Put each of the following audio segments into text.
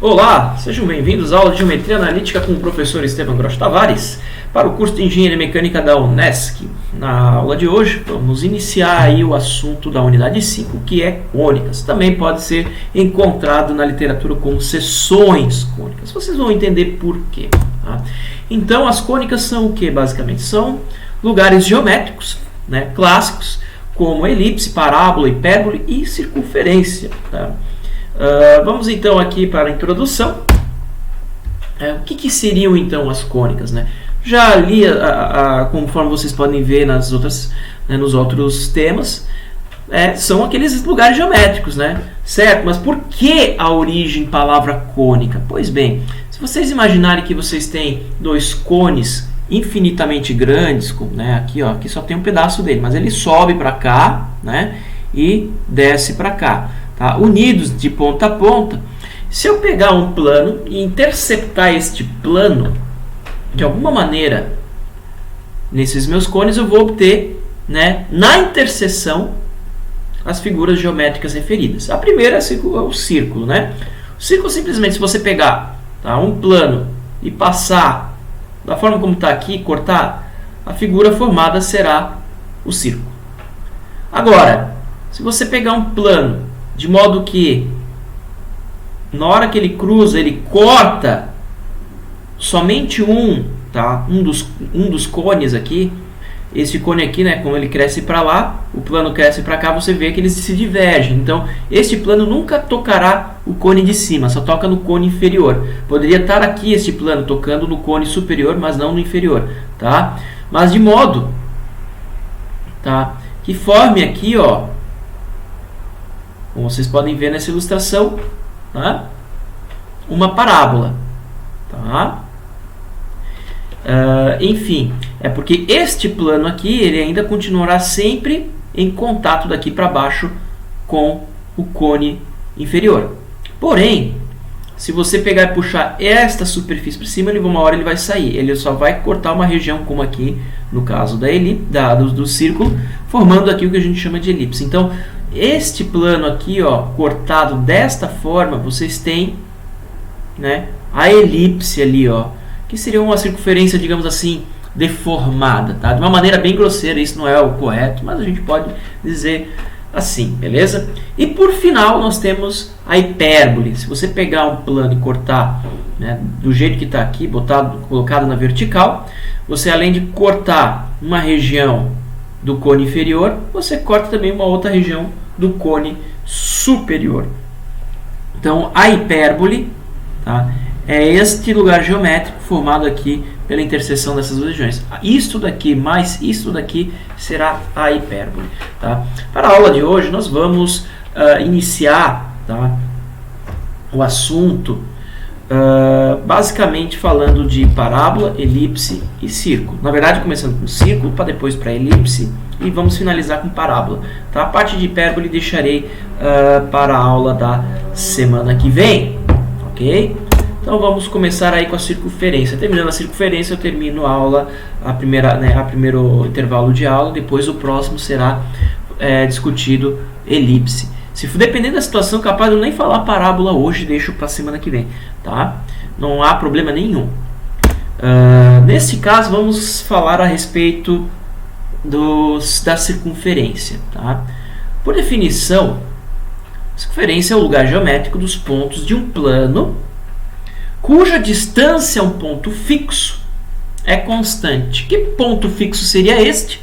Olá, sejam bem-vindos à aula de Geometria Analítica com o professor Estevam Grosch Tavares para o curso de Engenharia Mecânica da UNESC. Na aula de hoje, vamos iniciar aí o assunto da unidade 5, que é cônicas. Também pode ser encontrado na literatura como seções cônicas. Vocês vão entender por quê. Tá? Então, as cônicas são o que, basicamente? São lugares geométricos, né, clássicos, como elipse, parábola, hipérbole e circunferência. Tá? Vamos então aqui para a introdução. O que seriam então as cônicas, né? Já ali, conforme vocês podem ver nas outras, né, nos outros temas, são aqueles lugares geométricos, né? Certo? Mas por que a origem palavra cônica? Pois bem, se vocês imaginarem que vocês têm dois cones infinitamente grandes, né? Aqui, ó, aqui só tem um pedaço dele, mas ele sobe para cá, né? E desce para cá. Tá? Unidos de ponta a ponta. Se eu pegar um plano e interceptar este plano de alguma maneira nesses meus cones, eu vou obter, né, na interseção as figuras geométricas referidas. A primeira é o círculo, né? O círculo, simplesmente, se você pegar, tá, um plano e passar da forma como está aqui, cortar, a figura formada será o círculo. Agora, se você pegar um plano de modo que, na hora que ele cruza, ele corta somente tá? um dos cones aqui. Esse cone aqui, né, como ele cresce para lá, o plano cresce para cá, você vê que eles se divergem. Então, este plano nunca tocará o cone de cima, só toca no cone inferior. Poderia estar aqui este plano tocando no cone superior, mas não no inferior. Tá? Mas de modo, tá, que forme aqui, ó, como vocês podem ver nessa ilustração, tá? Uma parábola. Tá? Enfim, é porque este plano aqui ele ainda continuará sempre em contato daqui para baixo com o cone inferior. Porém, se você pegar e puxar esta superfície para cima, uma hora ele vai sair. Ele só vai cortar uma região como aqui, no caso do círculo, formando aqui o que a gente chama de elipse. Então, este plano aqui, ó, cortado desta forma, vocês têm, né, a elipse ali, ó, que seria uma circunferência, digamos assim, deformada, tá? De uma maneira bem grosseira, isso não é o correto, mas a gente pode dizer assim, beleza? E por final nós temos a hipérbole. Se você pegar um plano e cortar, né, do jeito que está aqui, colocado na vertical, você, além de cortar uma região do cone inferior, você corta também uma outra região do cone superior. Então, a hipérbole, tá, é este lugar geométrico formado aqui pela interseção dessas duas regiões. Isto daqui mais isto daqui será a hipérbole. Tá? Para a aula de hoje, nós vamos iniciar, tá, o assunto basicamente falando de parábola, elipse e círculo. Na verdade, começando com círculo, para depois para elipse, e vamos finalizar com parábola. Tá? A parte de hipérbole deixarei para a aula da semana que vem. Ok? Então vamos começar aí com a circunferência. Terminando a circunferência, eu termino a aula, a primeiro intervalo de aula. Depois o próximo será discutido elipse. Se for dependendo da situação, capaz de eu nem falar parábola hoje, deixo para a semana que vem. Tá? Não há problema nenhum. Nesse caso, vamos falar a respeito da circunferência. Tá? Por definição, a circunferência é o lugar geométrico dos pontos de um plano cuja distância a um ponto fixo é constante. Que ponto fixo seria este?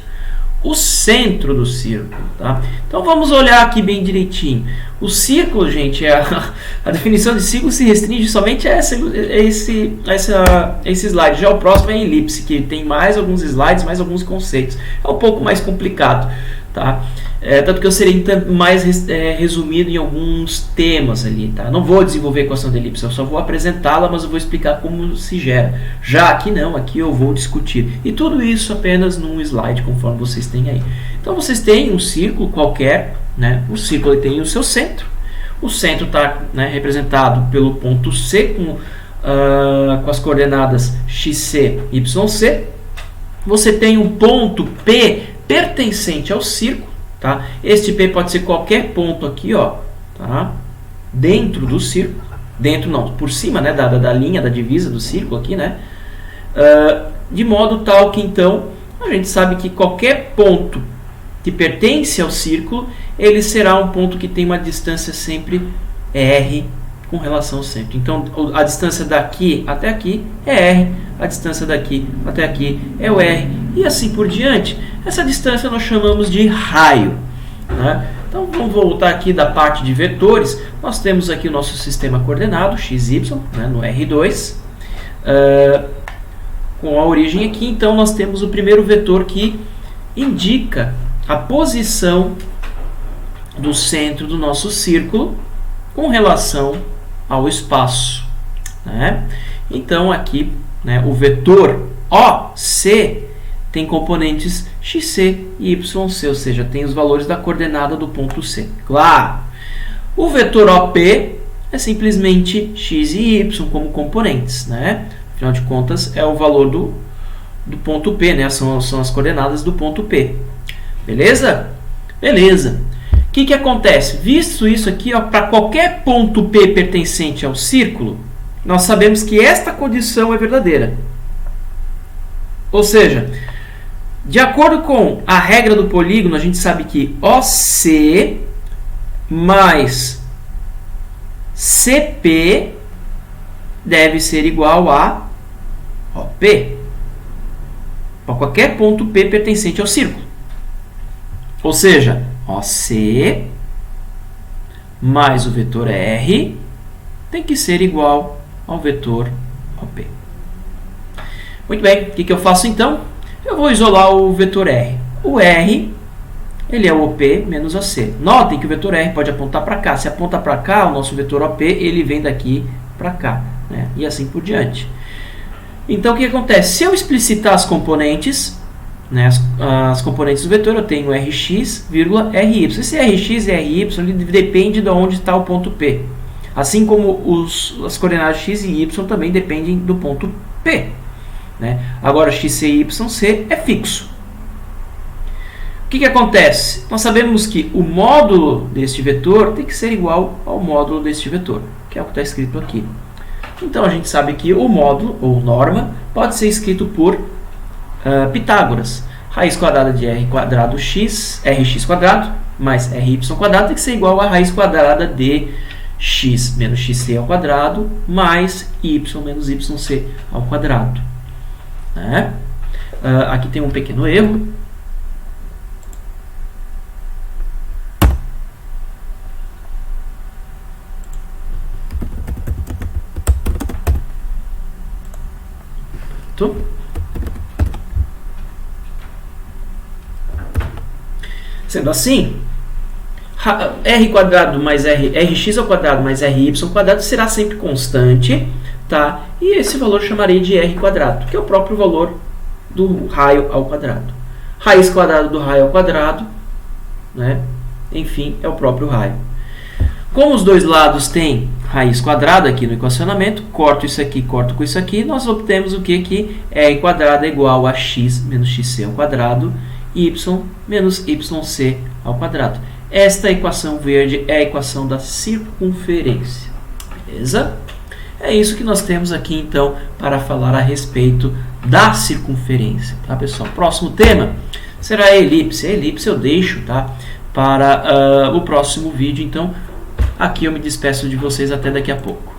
O centro do círculo. Tá? Então vamos olhar aqui bem direitinho. O círculo, gente, a definição de círculo se restringe somente a esse slide. Já o próximo é a elipse, que tem mais alguns slides, mais alguns conceitos. É um pouco mais complicado. Tá? Tanto que eu serei mais resumido em alguns temas ali. Tá? Não vou desenvolver a equação de elipse, eu só vou apresentá-la, mas eu vou explicar como se gera. Já aqui não, aqui eu vou discutir. E tudo isso apenas num slide, conforme vocês têm aí. Então vocês têm um círculo qualquer, né? O círculo tem o seu centro. O centro está, né, representado pelo ponto C com as coordenadas xc e yc. Você tem um ponto P pertencente ao círculo. Tá? Este P pode ser qualquer ponto aqui, ó, tá? Dentro do círculo. dentro não, por cima, né, da linha, da divisa do círculo aqui, né, de modo tal que então a gente sabe que qualquer ponto que pertence ao círculo, ele será um ponto que tem uma distância sempre r com relação ao centro. Então a distância daqui até aqui é r, a distância daqui até aqui é o r, e assim por diante. Essa distância nós chamamos de raio, né? Então vamos voltar aqui da parte de vetores. Nós temos aqui o nosso sistema coordenado x, y, né, no R2, com a origem aqui. Então nós temos o primeiro vetor que indica a posição do centro do nosso círculo com relação ao espaço, né? Então aqui, né, o vetor OC tem componentes xc e yc, ou seja, tem os valores da coordenada do ponto C. Claro, o vetor OP é simplesmente x e y como componentes, né? Afinal de contas, é o valor do ponto P, né? São as coordenadas do ponto P. Beleza? Beleza. O que acontece? Visto isso aqui, para qualquer ponto P pertencente ao círculo, nós sabemos que esta condição é verdadeira. Ou seja, de acordo com a regra do polígono, a gente sabe que OC mais CP deve ser igual a OP. Para qualquer ponto P pertencente ao círculo. Ou seja, OC mais o vetor R tem que ser igual ao vetor OP. Muito bem, o que eu faço então? Eu vou isolar o vetor R. O R, ele é o OP menos OC. Notem que o vetor R pode apontar para cá. Se aponta para cá, o nosso vetor OP, ele vem daqui para cá, né? E assim por diante. Então, o que acontece? Se eu explicitar as componentes, né, as componentes do vetor, eu tenho Rx, Ry. Esse Rx e Ry ele depende de onde está o ponto P. Assim como as coordenadas x e y também dependem do ponto P. Né? Agora, xc e yc é fixo. O que acontece? Nós sabemos que o módulo deste vetor tem que ser igual ao módulo deste vetor, que é o que está escrito aqui. Então, a gente sabe que o módulo, ou norma, pode ser escrito por Pitágoras. Raiz quadrada de r quadrado x, rx quadrado, mais ry quadrado tem que ser igual a raiz quadrada de x menos xc ao quadrado, mais y menos yc ao quadrado. Né? Aqui tem um pequeno erro. Sendo assim, r quadrado mais rx ao quadrado mais ry quadrado será sempre constante, tá? E esse valor chamarei de r quadrado, que é o próprio valor do raio ao quadrado. Raiz quadrada do raio ao quadrado, né? Enfim, é o próprio raio. Como os dois lados têm raiz quadrada aqui no equacionamento, corto isso aqui, corto com isso aqui, nós obtemos o que? Que r quadrado é igual a x menos xc ao quadrado, y menos yc ao quadrado. Esta equação verde é a equação da circunferência. Beleza? É isso que nós temos aqui, então, para falar a respeito da circunferência. Tá, pessoal? Próximo tema será a elipse. A elipse eu deixo, tá, para o próximo vídeo. Então, aqui eu me despeço de vocês até daqui a pouco.